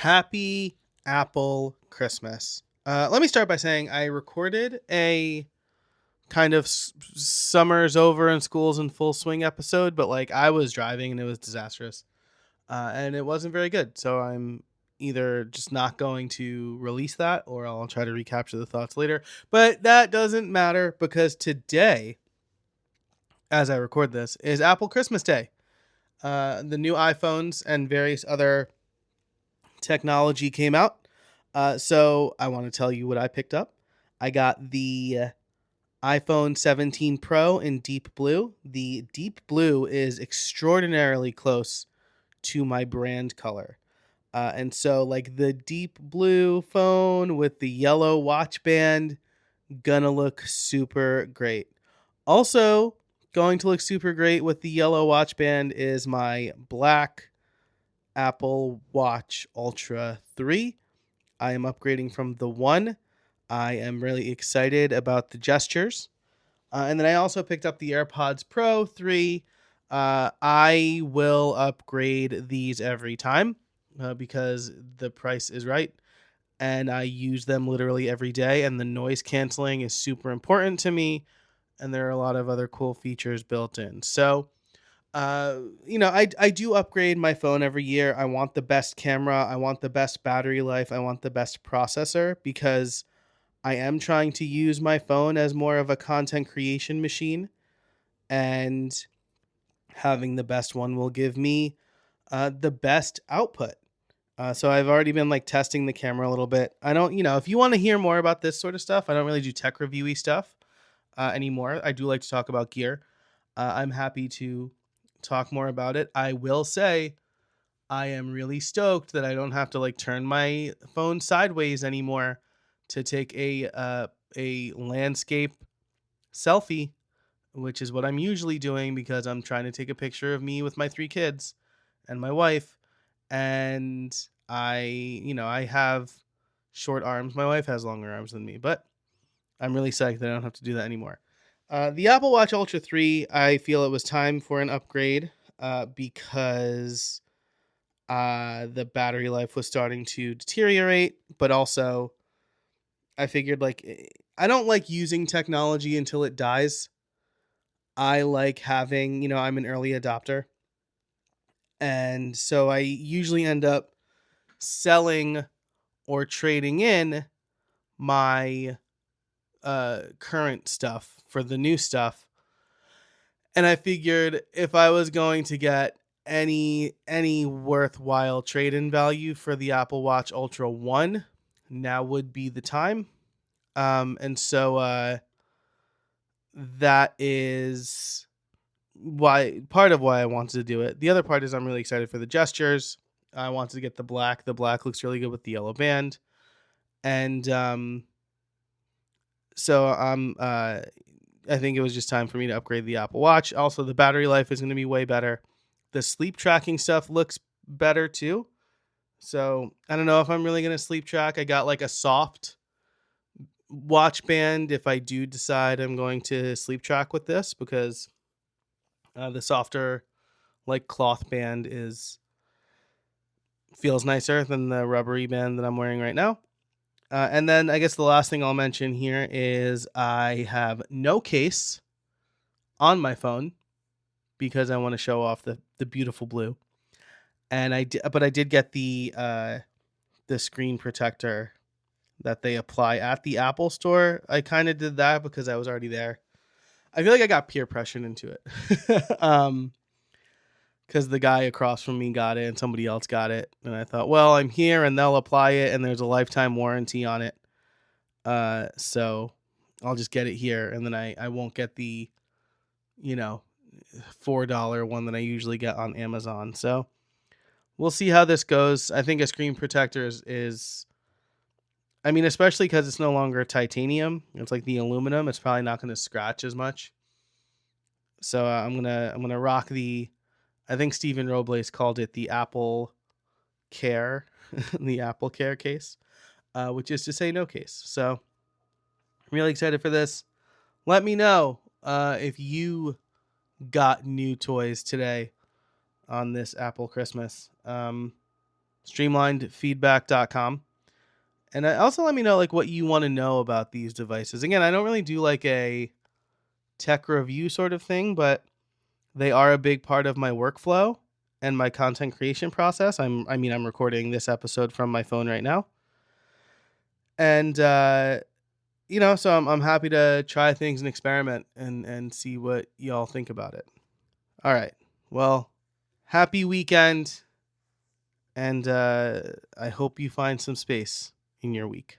Happy Apple Christmas. Let me start by saying I recorded a kind of summer's over and school's in full swing episode, but like I was driving and it was disastrous. And it wasn't very good. So I'm either just not going to release that or I'll try to recapture the thoughts later. But that doesn't matter because today, as I record this, is Apple Christmas Day. The new iPhones and various other technology came out. So I want to tell you what I picked up. I got the iPhone 17 Pro in deep blue. The deep blue is extraordinarily close to my brand color. And so like the deep blue phone with the yellow watch band, gonna look super great. Also going to look super great with the yellow watch band is my black Apple Watch Ultra 3. I am upgrading from the 1. I am really excited about the gestures. And then I also picked up the AirPods Pro 3. I will upgrade these every time because the price is right. And I use them literally every day. And the noise canceling is super important to me. And there are a lot of other cool features built in. So I do upgrade my phone every year. I want the best camera. I want the best battery life. I want the best processor because I am trying to use my phone as more of a content creation machine. And having the best one will give me the best output. So I've already been like testing the camera a little bit. I don't, if you want to hear more about this sort of stuff, I don't really do tech reviewy stuff anymore. I do like to talk about gear. I'm happy to talk more about it. I will say I am really stoked that I don't have to like turn my phone sideways anymore to take a landscape selfie, which is what I'm usually doing because I'm trying to take a picture of me with my 3 kids and my wife. And I have short arms. My wife has longer arms than me, but I'm really psyched that I don't have to do that anymore. The Apple Watch Ultra 3, I feel it was time for an upgrade because the battery life was starting to deteriorate, but also I figured I don't like using technology until it dies. I like having, I'm an early adopter. And so I usually end up selling or trading in my current stuff for the new stuff. And I figured if I was going to get any worthwhile trade-in value for the Apple Watch Ultra 1, now would be the time. And so that is part of why I wanted to do it. The other part is I'm really excited for the gestures. I wanted to get the black. The black looks really good with the yellow band. And so I think it was just time for me to upgrade the Apple Watch. Also, the battery life is going to be way better. The sleep tracking stuff looks better too. So I don't know if I'm really going to sleep track. I got like a soft watch band if I do decide I'm going to sleep track with this because the softer like cloth band feels nicer than the rubbery band that I'm wearing right now. And then I guess the last thing I'll mention here is I have no case on my phone because I want to show off the beautiful blue. And I did get the screen protector that they apply at the Apple store. I kind of did that because I was already there. I feel like I got peer pressured into it. Because the guy across from me got it and somebody else got it. And I thought, well, I'm here and they'll apply it and there's a lifetime warranty on it. So I'll just get it here and then I won't get the, $4 one that I usually get on Amazon. So we'll see how this goes. I think a screen protector is especially because it's no longer titanium. It's like the aluminum. It's probably not going to scratch as much. So I'm gonna rock I think Stephen Robles called it the Apple Care, the Apple Care case, which is to say no case. So I'm really excited for this. Let me know if you got new toys today on this Apple Christmas. streamlinedfeedback.com. And also let me know like what you want to know about these devices. Again, I don't really do like a tech review sort of thing, but they are a big part of my workflow and my content creation process. I'm recording this episode from my phone right now. And so I'm happy to try things and experiment and see what y'all think about it. All right. Well, happy weekend. And I hope you find some space in your week.